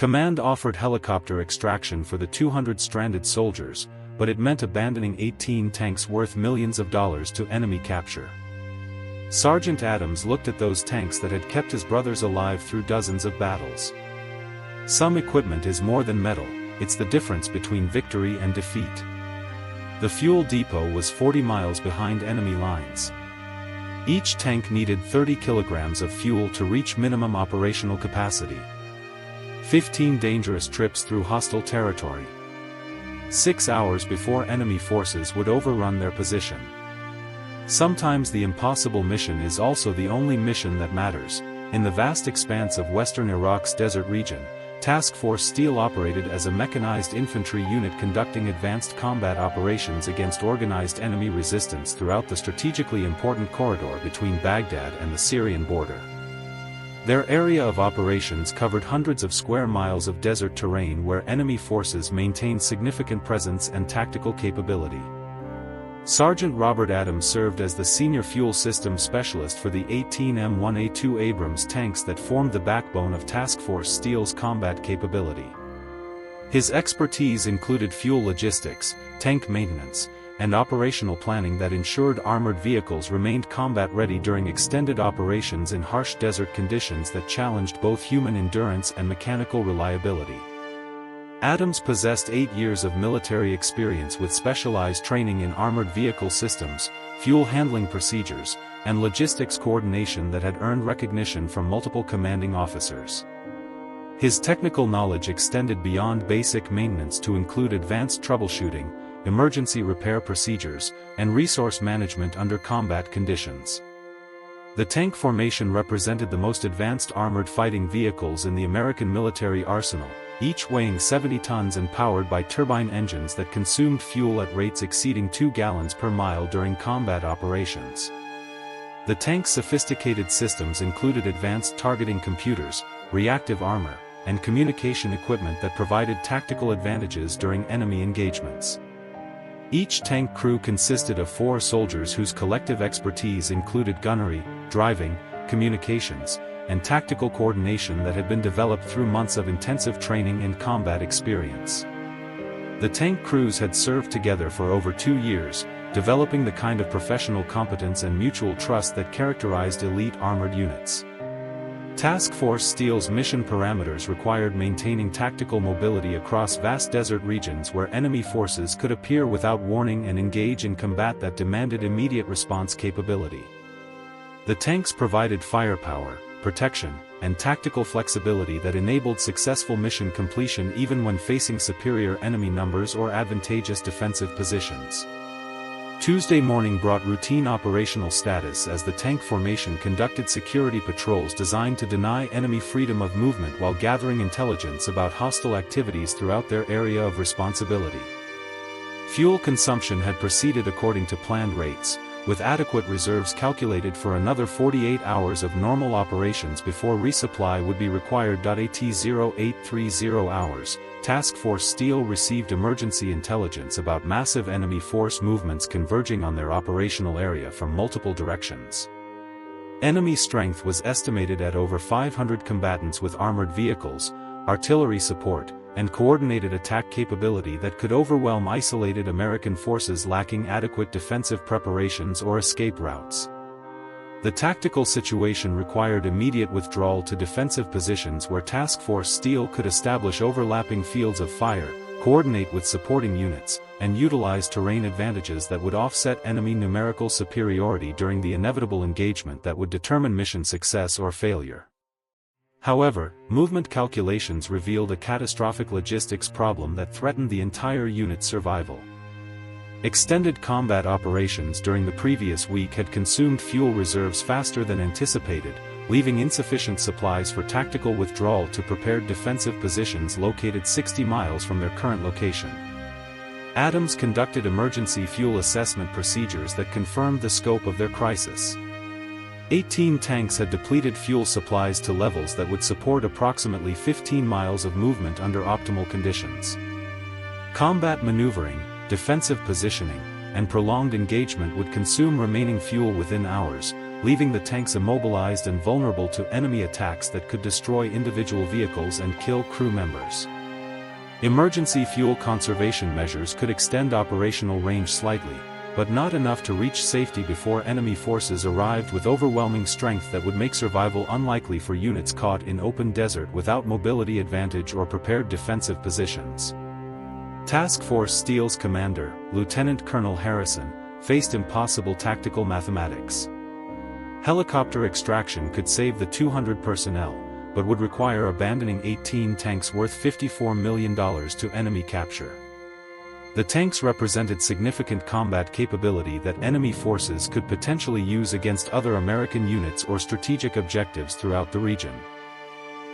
Command offered helicopter extraction for the 200 stranded soldiers, but it meant abandoning 18 tanks worth millions of dollars to enemy capture. Sergeant Adams looked at those tanks that had kept his brothers alive through dozens of battles. Some equipment is more than metal, it's the difference between victory and defeat. The fuel depot was 40 miles behind enemy lines. Each tank needed 30 kilograms of fuel to reach minimum operational capacity. 15 dangerous trips through hostile territory. 6 hours before enemy forces would overrun their position. Sometimes the impossible mission is also the only mission that matters. In the vast expanse of western Iraq's desert region, Task Force Steel operated as a mechanized infantry unit conducting advanced combat operations against organized enemy resistance throughout the strategically important corridor between Baghdad and the Syrian border. Their area of operations covered hundreds of square miles of desert terrain where enemy forces maintained significant presence and tactical capability. Sergeant Robert Adams served as the senior fuel systems specialist for the 18 M1A2 Abrams tanks that formed the backbone of Task Force Steel's combat capability. His expertise included fuel logistics, tank maintenance, and operational planning that ensured armored vehicles remained combat-ready during extended operations in harsh desert conditions that challenged both human endurance and mechanical reliability. Adams possessed 8 years of military experience with specialized training in armored vehicle systems, fuel handling procedures, and logistics coordination that had earned recognition from multiple commanding officers. His technical knowledge extended beyond basic maintenance to include advanced troubleshooting, emergency repair procedures, and resource management under combat conditions. The tank formation represented the most advanced armored fighting vehicles in the American military arsenal, each weighing 70 tons and powered by turbine engines that consumed fuel at rates exceeding 2 gallons per mile during combat operations. The tank's sophisticated systems included advanced targeting computers, reactive armor, and communication equipment that provided tactical advantages during enemy engagements. Each tank crew consisted of 4 soldiers whose collective expertise included gunnery, driving, communications, and tactical coordination that had been developed through months of intensive training and combat experience. The tank crews had served together for over 2 years, developing the kind of professional competence and mutual trust that characterized elite armored units. Task Force Steel's mission parameters required maintaining tactical mobility across vast desert regions where enemy forces could appear without warning and engage in combat that demanded immediate response capability. The tanks provided firepower, protection, and tactical flexibility that enabled successful mission completion even when facing superior enemy numbers or advantageous defensive positions. Tuesday morning brought routine operational status as the tank formation conducted security patrols designed to deny enemy freedom of movement while gathering intelligence about hostile activities throughout their area of responsibility. Fuel consumption had proceeded according to planned rates, with adequate reserves calculated for another 48 hours of normal operations before resupply would be required. At 0830 hours, Task Force Steel received emergency intelligence about massive enemy force movements converging on their operational area from multiple directions. Enemy strength was estimated at over 500 combatants with armored vehicles, artillery support, and coordinated attack capability that could overwhelm isolated American forces lacking adequate defensive preparations or escape routes. The tactical situation required immediate withdrawal to defensive positions where Task Force Steel could establish overlapping fields of fire, coordinate with supporting units, and utilize terrain advantages that would offset enemy numerical superiority during the inevitable engagement that would determine mission success or failure. However, movement calculations revealed a catastrophic logistics problem that threatened the entire unit's survival. Extended combat operations during the previous week had consumed fuel reserves faster than anticipated, leaving insufficient supplies for tactical withdrawal to prepared defensive positions located 60 miles from their current location. Adams conducted emergency fuel assessment procedures that confirmed the scope of their crisis. 18 tanks had depleted fuel supplies to levels that would support approximately 15 miles of movement under optimal conditions. Combat maneuvering, defensive positioning, and prolonged engagement would consume remaining fuel within hours, leaving the tanks immobilized and vulnerable to enemy attacks that could destroy individual vehicles and kill crew members. Emergency fuel conservation measures could extend operational range slightly, but not enough to reach safety before enemy forces arrived with overwhelming strength that would make survival unlikely for units caught in open desert without mobility advantage or prepared defensive positions. Task Force Steel's commander, Lieutenant Colonel Harrison, faced impossible tactical mathematics. Helicopter extraction could save the 200 personnel, but would require abandoning 18 tanks worth $54 million to enemy capture. The tanks represented significant combat capability that enemy forces could potentially use against other American units or strategic objectives throughout the region.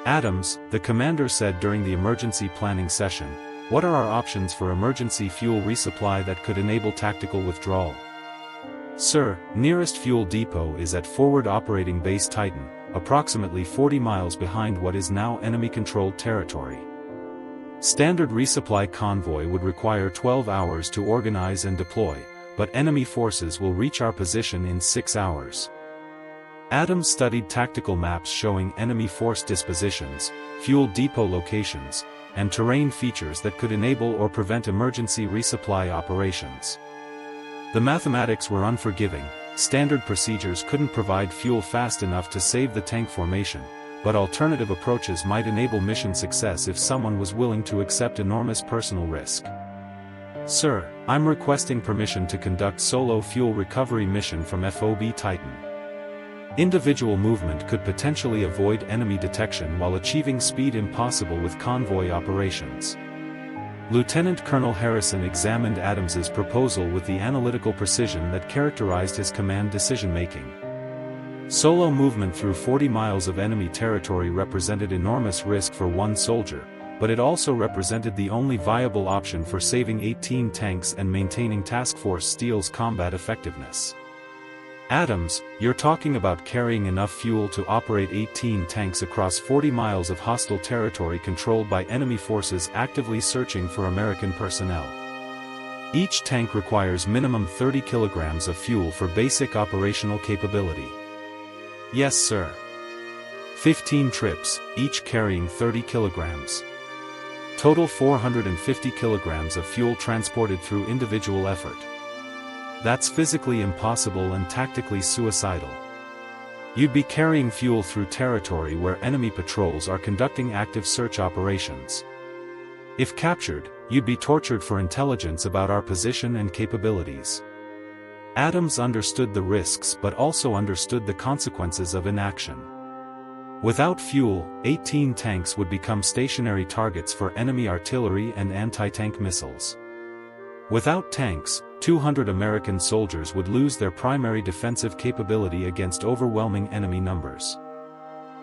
Adams, the commander, said during the emergency planning session, "What are our options for emergency fuel resupply that could enable tactical withdrawal?" "Sir, nearest fuel depot is at Forward Operating Base Titan, approximately 40 miles behind what is now enemy-controlled territory. Standard resupply convoy would require 12 hours to organize and deploy, but enemy forces will reach our position in 6 hours." Adams studied tactical maps showing enemy force dispositions, fuel depot locations, and terrain features that could enable or prevent emergency resupply operations. The mathematics were unforgiving. Standard procedures couldn't provide fuel fast enough to save the tank formation, but alternative approaches might enable mission success if someone was willing to accept enormous personal risk. "Sir, I'm requesting permission to conduct solo fuel recovery mission from FOB Titan. Individual movement could potentially avoid enemy detection while achieving speed impossible with convoy operations." Lieutenant Colonel Harrison examined Adams's proposal with the analytical precision that characterized his command decision-making. Solo movement through 40 miles of enemy territory represented enormous risk for one soldier, but it also represented the only viable option for saving 18 tanks and maintaining Task Force Steel's combat effectiveness. "Adams, you're talking about carrying enough fuel to operate 18 tanks across 40 miles of hostile territory controlled by enemy forces actively searching for American personnel. Each tank requires minimum 30 kilograms of fuel for basic operational capability." "Yes, sir. 15 trips, each carrying 30 kilograms. Total 450 kilograms of fuel transported through individual effort. That's physically impossible and tactically suicidal. You'd be carrying fuel through territory where enemy patrols are conducting active search operations. If captured, you'd be tortured for intelligence about our position and capabilities." Adams understood the risks but also understood the consequences of inaction. Without fuel, 18 tanks would become stationary targets for enemy artillery and anti-tank missiles. Without tanks, 200 American soldiers would lose their primary defensive capability against overwhelming enemy numbers.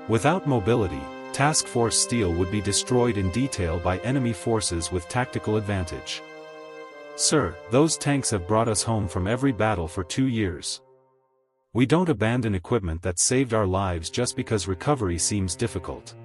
Without mobility, Task Force Steel would be destroyed in detail by enemy forces with tactical advantage. "Sir, those tanks have brought us home from every battle for 2 years. We don't abandon equipment that saved our lives just because recovery seems difficult."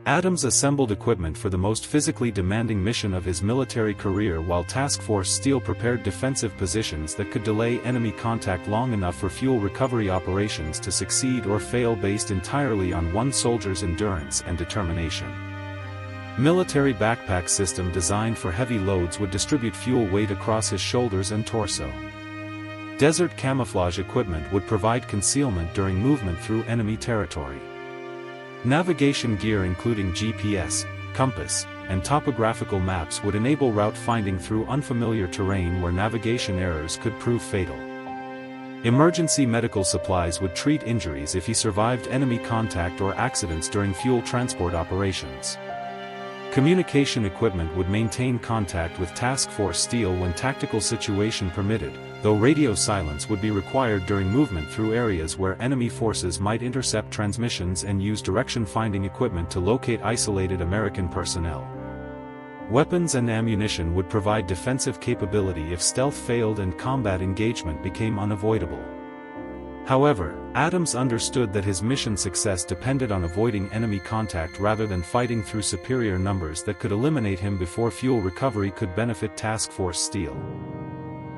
Adams assembled equipment for the most physically demanding mission of his military career while Task Force Steel prepared defensive positions that could delay enemy contact long enough for fuel recovery operations to succeed or fail based entirely on one soldier's endurance and determination. Military backpack system designed for heavy loads would distribute fuel weight across his shoulders and torso. Desert camouflage equipment would provide concealment during movement through enemy territory. Navigation gear including GPS, compass, and topographical maps would enable route finding through unfamiliar terrain where navigation errors could prove fatal. Emergency medical supplies would treat injuries if he survived enemy contact or accidents during fuel transport operations. Communication equipment would maintain contact with Task Force Steel when tactical situation permitted, though radio silence would be required during movement through areas where enemy forces might intercept transmissions and use direction-finding equipment to locate isolated American personnel. Weapons and ammunition would provide defensive capability if stealth failed and combat engagement became unavoidable. However, Adams understood that his mission success depended on avoiding enemy contact rather than fighting through superior numbers that could eliminate him before fuel recovery could benefit Task Force Steel.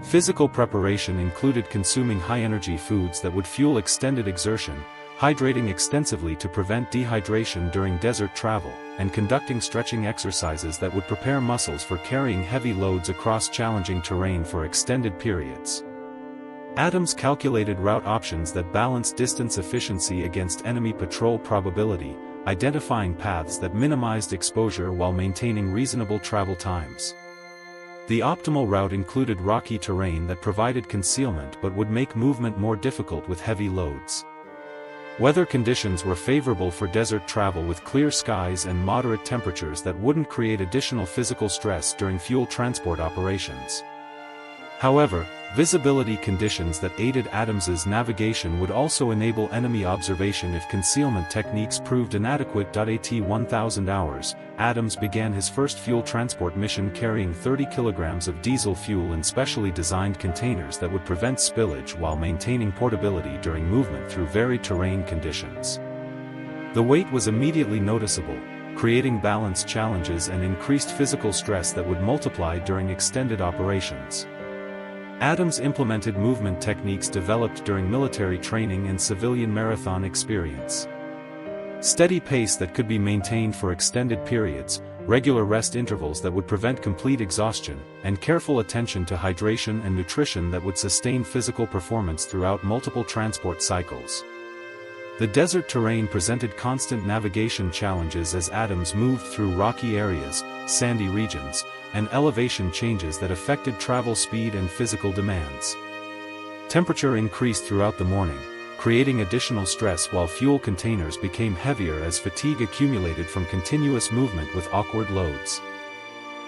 Physical preparation included consuming high-energy foods that would fuel extended exertion, hydrating extensively to prevent dehydration during desert travel, and conducting stretching exercises that would prepare muscles for carrying heavy loads across challenging terrain for extended periods. Adams calculated route options that balanced distance efficiency against enemy patrol probability, identifying paths that minimized exposure while maintaining reasonable travel times. The optimal route included rocky terrain that provided concealment but would make movement more difficult with heavy loads. Weather conditions were favorable for desert travel with clear skies and moderate temperatures that wouldn't create additional physical stress during fuel transport operations. However, visibility conditions that aided Adams's navigation would also enable enemy observation if concealment techniques proved inadequate. At 1,000 hours, Adams began his first fuel transport mission carrying 30 kilograms of diesel fuel in specially designed containers that would prevent spillage while maintaining portability during movement through varied terrain conditions. The weight was immediately noticeable, creating balance challenges and increased physical stress that would multiply during extended operations. Adams implemented movement techniques developed during military training and civilian marathon experience. Steady pace that could be maintained for extended periods, regular rest intervals that would prevent complete exhaustion, and careful attention to hydration and nutrition that would sustain physical performance throughout multiple transport cycles. The desert terrain presented constant navigation challenges as Adams moved through rocky areas, sandy regions, and elevation changes that affected travel speed and physical demands. Temperature increased throughout the morning, creating additional stress while fuel containers became heavier as fatigue accumulated from continuous movement with awkward loads.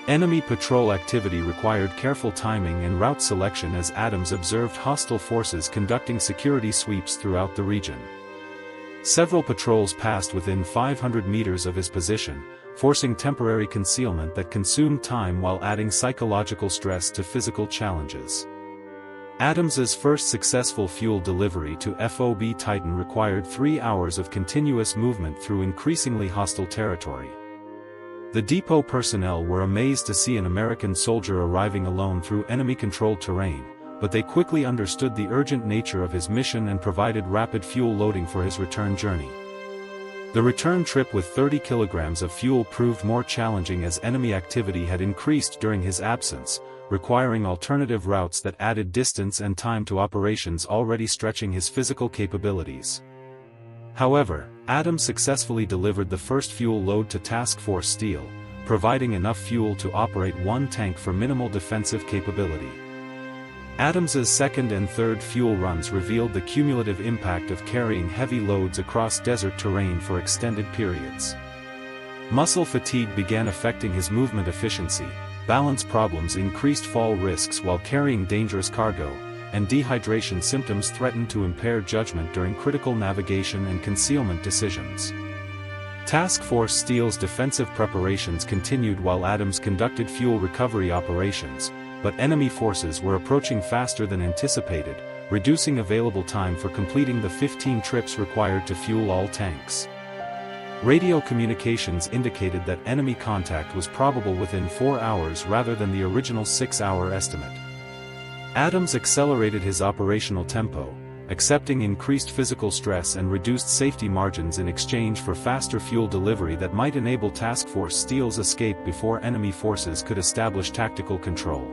Enemy patrol activity required careful timing and route selection as Adams observed hostile forces conducting security sweeps throughout the region. Several patrols passed within 500 meters of his position, forcing temporary concealment that consumed time while adding psychological stress to physical challenges. Adams's first successful fuel delivery to FOB Titan required 3 hours of continuous movement through increasingly hostile territory. The depot personnel were amazed to see an American soldier arriving alone through enemy-controlled terrain, but they quickly understood the urgent nature of his mission and provided rapid fuel loading for his return journey. The return trip with 30 kilograms of fuel proved more challenging as enemy activity had increased during his absence, requiring alternative routes that added distance and time to operations already stretching his physical capabilities. However, Adams successfully delivered the first fuel load to Task Force Steel, providing enough fuel to operate one tank for minimal defensive capability. Adams's second and third fuel runs revealed the cumulative impact of carrying heavy loads across desert terrain for extended periods. Muscle fatigue began affecting his movement efficiency, balance problems increased fall risks while carrying dangerous cargo, and dehydration symptoms threatened to impair judgment during critical navigation and concealment decisions. Task Force Steel's defensive preparations continued while Adams conducted fuel recovery operations, but enemy forces were approaching faster than anticipated, reducing available time for completing the 15 trips required to fuel all tanks. Radio communications indicated that enemy contact was probable within 4 hours rather than the original 6-hour estimate. Adams accelerated his operational tempo, accepting increased physical stress and reduced safety margins in exchange for faster fuel delivery that might enable Task Force Steel's escape before enemy forces could establish tactical control.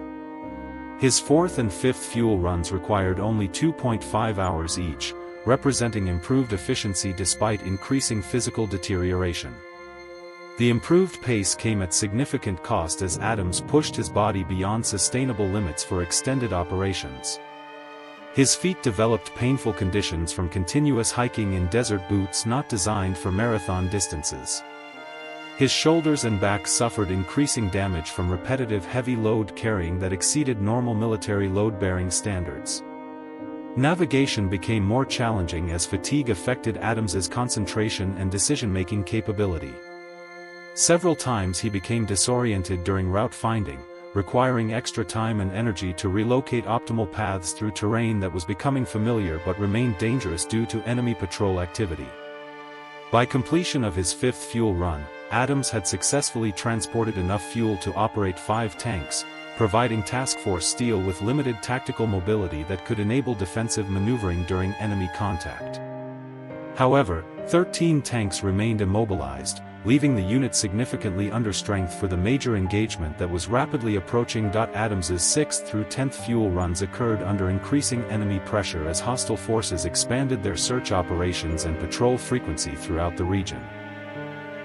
His fourth and fifth fuel runs required only 2.5 hours each, representing improved efficiency despite increasing physical deterioration. The improved pace came at significant cost as Adams pushed his body beyond sustainable limits for extended operations. His feet developed painful conditions from continuous hiking in desert boots not designed for marathon distances. His shoulders and back suffered increasing damage from repetitive heavy load carrying that exceeded normal military load-bearing standards. Navigation became more challenging as fatigue affected Adams's concentration and decision-making capability. Several times he became disoriented during route finding, requiring extra time and energy to relocate optimal paths through terrain that was becoming familiar but remained dangerous due to enemy patrol activity. By completion of his fifth fuel run, Adams had successfully transported enough fuel to operate 5 tanks, providing task force steel with limited tactical mobility that could enable defensive maneuvering during enemy contact. However, 13 tanks remained immobilized, leaving the unit significantly under strength for the major engagement that was rapidly approaching. Adams's 6th through 10th fuel runs occurred under increasing enemy pressure as hostile forces expanded their search operations and patrol frequency throughout the region.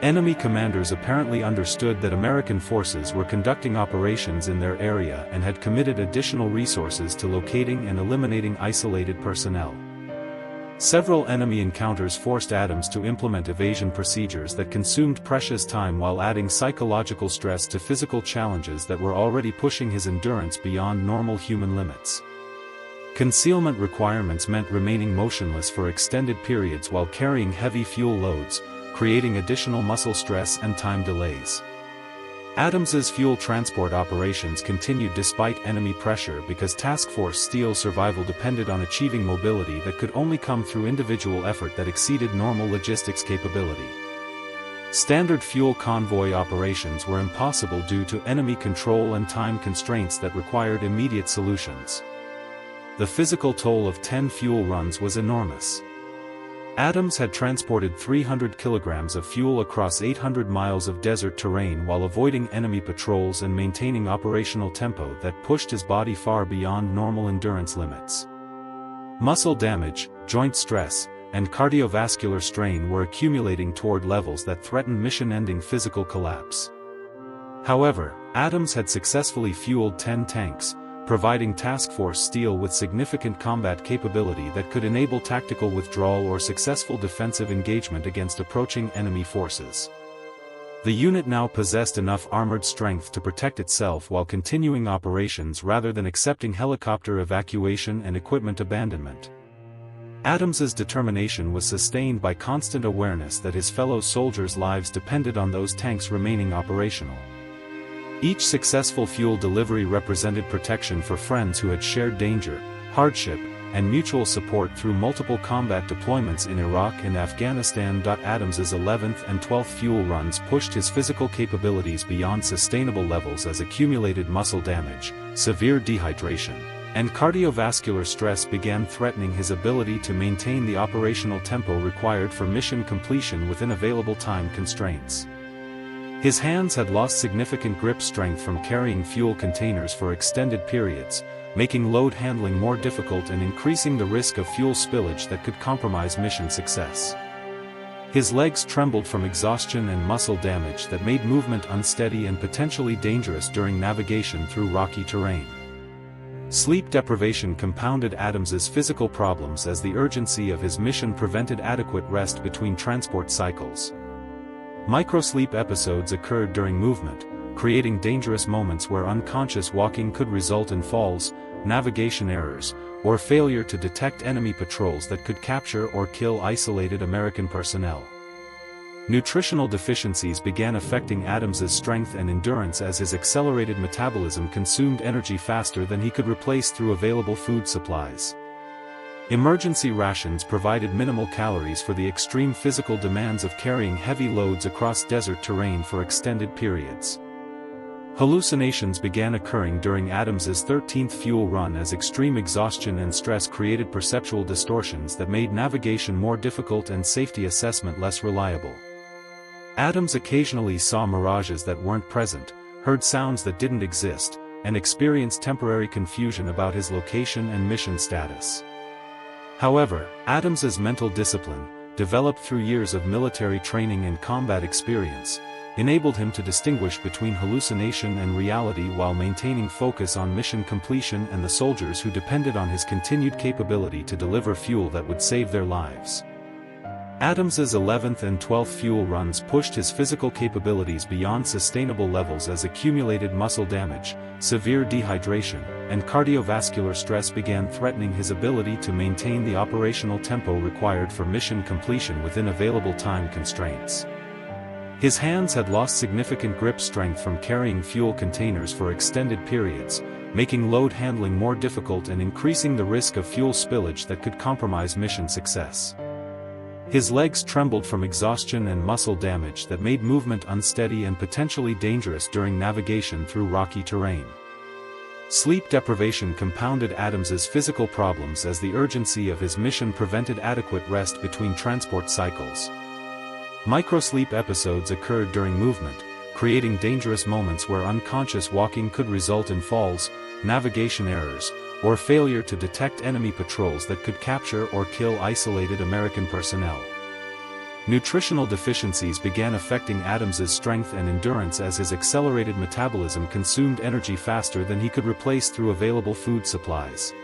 Enemy commanders apparently understood that American forces were conducting operations in their area and had committed additional resources to locating and eliminating isolated personnel. Several enemy encounters forced Adams to implement evasion procedures that consumed precious time while adding psychological stress to physical challenges that were already pushing his endurance beyond normal human limits. Concealment requirements meant remaining motionless for extended periods while carrying heavy fuel loads, creating additional muscle stress and time delays. Adams's fuel transport operations continued despite enemy pressure because Task Force Steel's survival depended on achieving mobility that could only come through individual effort that exceeded normal logistics capability. Standard fuel convoy operations were impossible due to enemy control and time constraints that required immediate solutions. The physical toll of 10 fuel runs was enormous. Adams had transported 300 kilograms of fuel across 800 miles of desert terrain while avoiding enemy patrols and maintaining operational tempo that pushed his body far beyond normal endurance limits. Muscle damage, joint stress, and cardiovascular strain were accumulating toward levels that threatened mission-ending physical collapse. However, Adams had successfully fueled 10 tanks, providing Task Force Steel with significant combat capability that could enable tactical withdrawal or successful defensive engagement against approaching enemy forces. The unit now possessed enough armored strength to protect itself while continuing operations rather than accepting helicopter evacuation and equipment abandonment. Adams's determination was sustained by constant awareness that his fellow soldiers' lives depended on those tanks remaining operational. Each successful fuel delivery represented protection for friends who had shared danger, hardship, and mutual support through multiple combat deployments in Iraq and Afghanistan. Adams's 11th and 12th fuel runs pushed his physical capabilities beyond sustainable levels as accumulated muscle damage, severe dehydration, and cardiovascular stress began threatening his ability to maintain the operational tempo required for mission completion within available time constraints. His hands had lost significant grip strength from carrying fuel containers for extended periods, making load handling more difficult and increasing the risk of fuel spillage that could compromise mission success. His legs trembled from exhaustion and muscle damage that made movement unsteady and potentially dangerous during navigation through rocky terrain. Sleep deprivation compounded Adams's physical problems as the urgency of his mission prevented adequate rest between transport cycles. Microsleep episodes occurred during movement, creating dangerous moments where unconscious walking could result in falls, navigation errors, or failure to detect enemy patrols that could capture or kill isolated American personnel. Nutritional deficiencies began affecting Adams's strength and endurance as his accelerated metabolism consumed energy faster than he could replace through available food supplies. Emergency rations provided minimal calories for the extreme physical demands of carrying heavy loads across desert terrain for extended periods. Hallucinations began occurring during Adams's 13th fuel run as extreme exhaustion and stress created perceptual distortions that made navigation more difficult and safety assessment less reliable. Adams occasionally saw mirages that weren't present, heard sounds that didn't exist, and experienced temporary confusion about his location and mission status. However, Adams's mental discipline, developed through years of military training and combat experience, enabled him to distinguish between hallucination and reality while maintaining focus on mission completion and the soldiers who depended on his continued capability to deliver fuel that would save their lives. Adams's 11th and 12th fuel runs pushed his physical capabilities beyond sustainable levels as accumulated muscle damage, severe dehydration, and cardiovascular stress began threatening his ability to maintain the operational tempo required for mission completion within available time constraints. His hands had lost significant grip strength from carrying fuel containers for extended periods, making load handling more difficult and increasing the risk of fuel spillage that could compromise mission success. His legs trembled from exhaustion and muscle damage that made movement unsteady and potentially dangerous during navigation through rocky terrain. Sleep deprivation compounded Adams's physical problems as the urgency of his mission prevented adequate rest between transport cycles. Microsleep episodes occurred during movement, creating dangerous moments where unconscious walking could result in falls, navigation errors, or failure to detect enemy patrols that could capture or kill isolated American personnel. Nutritional deficiencies began affecting Adams's strength and endurance as his accelerated metabolism consumed energy faster than he could replace through available food supplies.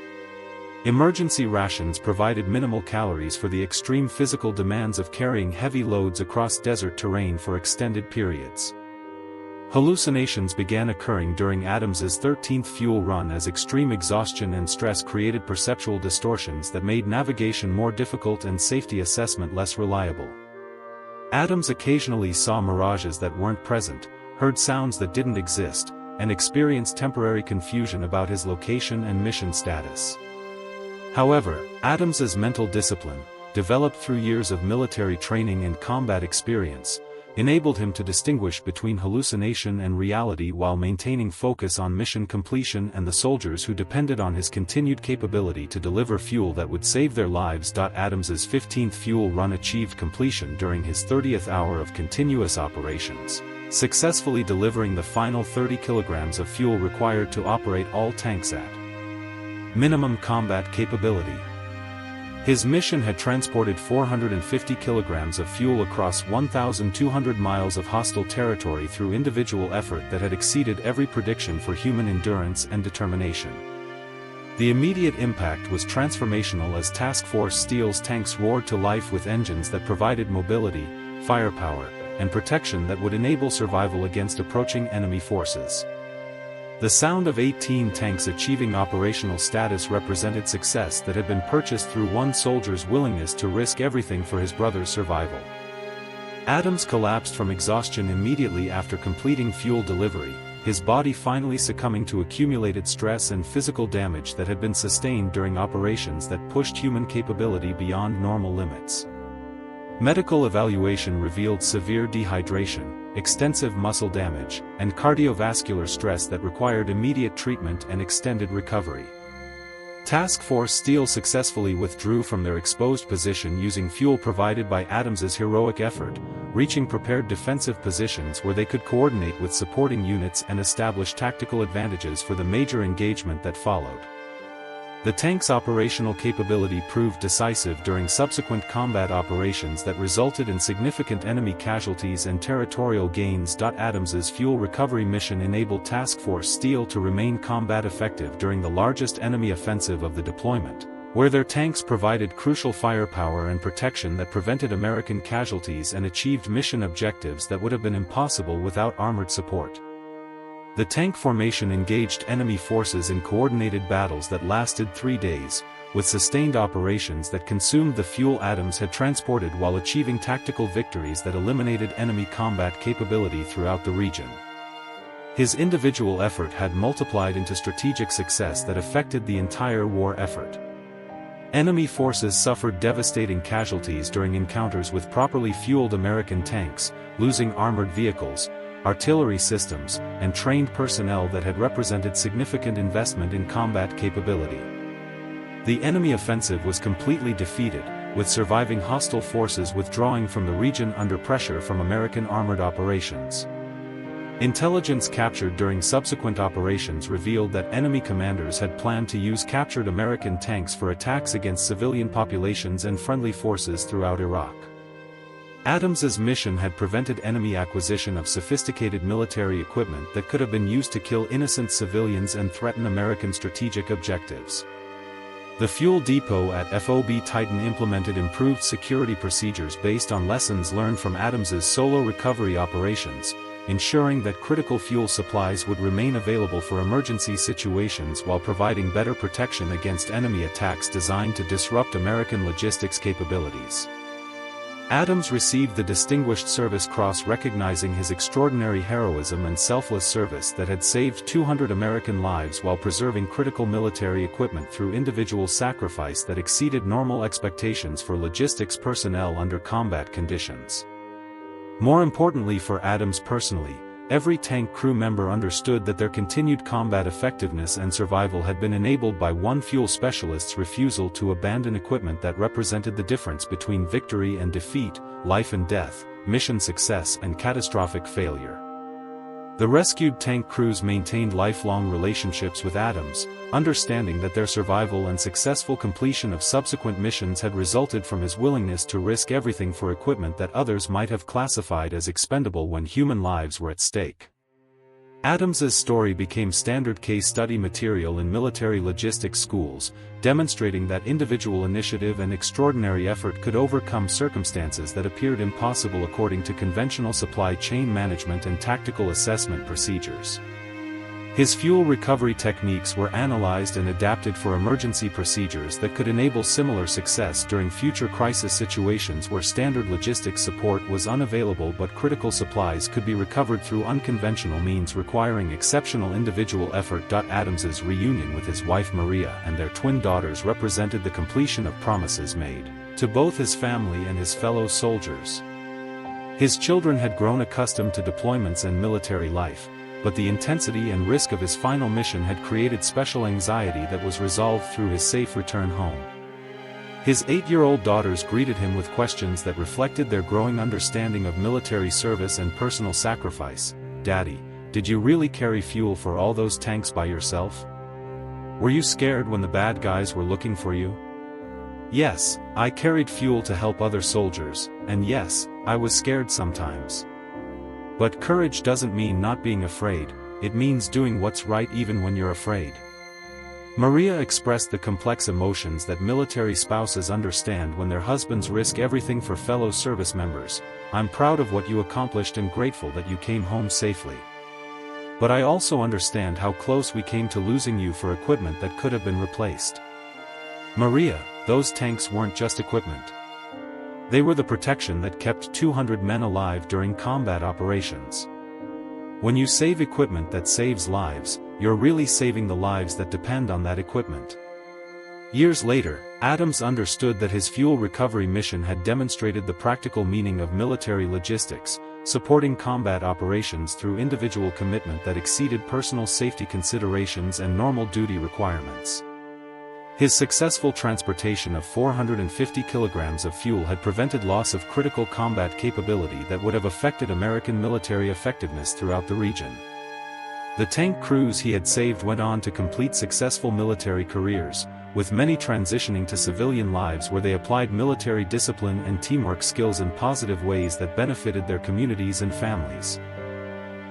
Emergency rations provided minimal calories for the extreme physical demands of carrying heavy loads across desert terrain for extended periods. Hallucinations began occurring during Adams's 13th fuel run as extreme exhaustion and stress created perceptual distortions that made navigation more difficult and safety assessment less reliable. Adams occasionally saw mirages that weren't present, heard sounds that didn't exist, and experienced temporary confusion about his location and mission status. However, Adams's mental discipline, developed through years of military training and combat experience, enabled him to distinguish between hallucination and reality while maintaining focus on mission completion and the soldiers who depended on his continued capability to deliver fuel that would save their lives. Adams's 15th fuel run achieved completion during his 30th hour of continuous operations, successfully delivering the final 30 kilograms of fuel required to operate all tanks at minimum combat capability. His mission had transported 450 kilograms of fuel across 1,200 miles of hostile territory through individual effort that had exceeded every prediction for human endurance and determination. The immediate impact was transformational as Task Force Steel's tanks roared to life with engines that provided mobility, firepower, and protection that would enable survival against approaching enemy forces. The sound of 18 tanks achieving operational status represented success that had been purchased through one soldier's willingness to risk everything for his brother's survival. Adams collapsed from exhaustion immediately after completing fuel delivery, his body finally succumbing to accumulated stress and physical damage that had been sustained during operations that pushed human capability beyond normal limits. Medical evaluation revealed severe dehydration, extensive muscle damage, and cardiovascular stress that required immediate treatment and extended recovery. Task Force Steel successfully withdrew from their exposed position using fuel provided by Adams's heroic effort, reaching prepared defensive positions where they could coordinate with supporting units and establish tactical advantages for the major engagement that followed. The tank's operational capability proved decisive during subsequent combat operations that resulted in significant enemy casualties and territorial gains. Adams's fuel recovery mission enabled Task Force Steel to remain combat effective during the largest enemy offensive of the deployment, where their tanks provided crucial firepower and protection that prevented American casualties and achieved mission objectives that would have been impossible without armored support. The tank formation engaged enemy forces in coordinated battles that lasted 3 days, with sustained operations that consumed the fuel Adams had transported while achieving tactical victories that eliminated enemy combat capability throughout the region. His individual effort had multiplied into strategic success that affected the entire war effort. Enemy forces suffered devastating casualties during encounters with properly fueled American tanks, losing armored vehicles, artillery systems, and trained personnel that had represented significant investment in combat capability. The enemy offensive was completely defeated, with surviving hostile forces withdrawing from the region under pressure from American armored operations. Intelligence captured during subsequent operations revealed that enemy commanders had planned to use captured American tanks for attacks against civilian populations and friendly forces throughout Iraq. Adams's mission had prevented enemy acquisition of sophisticated military equipment that could have been used to kill innocent civilians and threaten American strategic objectives. The fuel depot at FOB Titan implemented improved security procedures based on lessons learned from Adams's solo recovery operations, ensuring that critical fuel supplies would remain available for emergency situations while providing better protection against enemy attacks designed to disrupt American logistics capabilities. Adams received the Distinguished Service Cross recognizing his extraordinary heroism and selfless service that had saved 200 American lives while preserving critical military equipment through individual sacrifice that exceeded normal expectations for logistics personnel under combat conditions. More importantly for Adams personally, every tank crew member understood that their continued combat effectiveness and survival had been enabled by one fuel specialist's refusal to abandon equipment that represented the difference between victory and defeat, life and death, mission success and catastrophic failure. The rescued tank crews maintained lifelong relationships with Adams, understanding that their survival and successful completion of subsequent missions had resulted from his willingness to risk everything for equipment that others might have classified as expendable when human lives were at stake. Adams's story became standard case study material in military logistics schools, demonstrating that individual initiative and extraordinary effort could overcome circumstances that appeared impossible according to conventional supply chain management and tactical assessment procedures. His fuel recovery techniques were analyzed and adapted for emergency procedures that could enable similar success during future crisis situations where standard logistics support was unavailable but critical supplies could be recovered through unconventional means requiring exceptional individual effort. Adams's reunion with his wife Maria and their twin daughters represented the completion of promises made to both his family and his fellow soldiers. His children had grown accustomed to deployments and military life, but the intensity and risk of his final mission had created special anxiety that was resolved through his safe return home. His 8-year-old daughters greeted him with questions that reflected their growing understanding of military service and personal sacrifice. "Daddy, did you really carry fuel for all those tanks by yourself? Were you scared when the bad guys were looking for you?" "Yes, I carried fuel to help other soldiers, and yes, I was scared sometimes. But courage doesn't mean not being afraid, it means doing what's right even when you're afraid." Maria expressed the complex emotions that military spouses understand when their husbands risk everything for fellow service members. "I'm proud of what you accomplished and grateful that you came home safely. But I also understand how close we came to losing you for equipment that could have been replaced." "Maria, those tanks weren't just equipment. They were the protection that kept 200 men alive during combat operations. When you save equipment that saves lives, you're really saving the lives that depend on that equipment." Years later, Adams understood that his fuel recovery mission had demonstrated the practical meaning of military logistics, supporting combat operations through individual commitment that exceeded personal safety considerations and normal duty requirements. His successful transportation of 450 kilograms of fuel had prevented loss of critical combat capability that would have affected American military effectiveness throughout the region. The tank crews he had saved went on to complete successful military careers, with many transitioning to civilian lives where they applied military discipline and teamwork skills in positive ways that benefited their communities and families.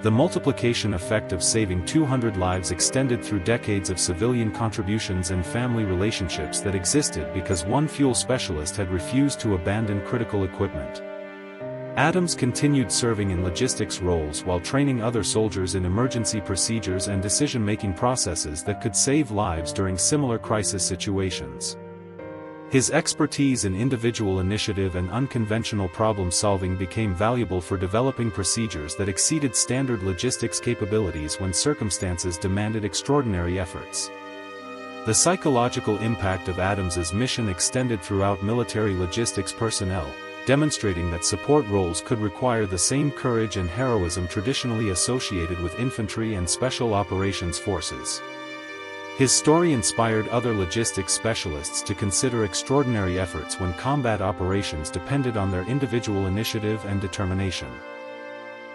The multiplication effect of saving 200 lives extended through decades of civilian contributions and family relationships that existed because one fuel specialist had refused to abandon critical equipment. Adams continued serving in logistics roles while training other soldiers in emergency procedures and decision-making processes that could save lives during similar crisis situations. His expertise in individual initiative and unconventional problem-solving became valuable for developing procedures that exceeded standard logistics capabilities when circumstances demanded extraordinary efforts. The psychological impact of Adams's mission extended throughout military logistics personnel, demonstrating that support roles could require the same courage and heroism traditionally associated with infantry and special operations forces. His story inspired other logistics specialists to consider extraordinary efforts when combat operations depended on their individual initiative and determination.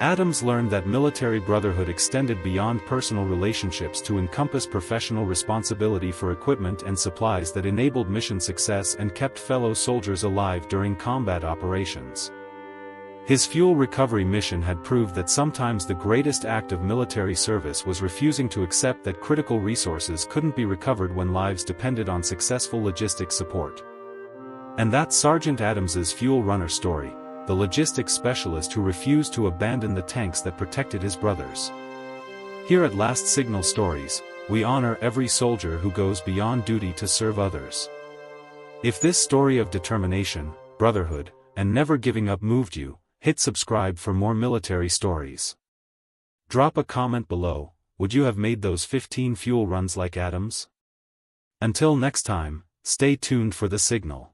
Adams learned that military brotherhood extended beyond personal relationships to encompass professional responsibility for equipment and supplies that enabled mission success and kept fellow soldiers alive during combat operations. His fuel recovery mission had proved that sometimes the greatest act of military service was refusing to accept that critical resources couldn't be recovered when lives depended on successful logistics support. And that's Sergeant Adams's fuel runner story, the logistics specialist who refused to abandon the tanks that protected his brothers. Here at Last Signal Stories, we honor every soldier who goes beyond duty to serve others. If this story of determination, brotherhood, and never giving up moved you, hit subscribe for more military stories. Drop a comment below, would you have made those 15 fuel runs like Adams? Until next time, stay tuned for the signal.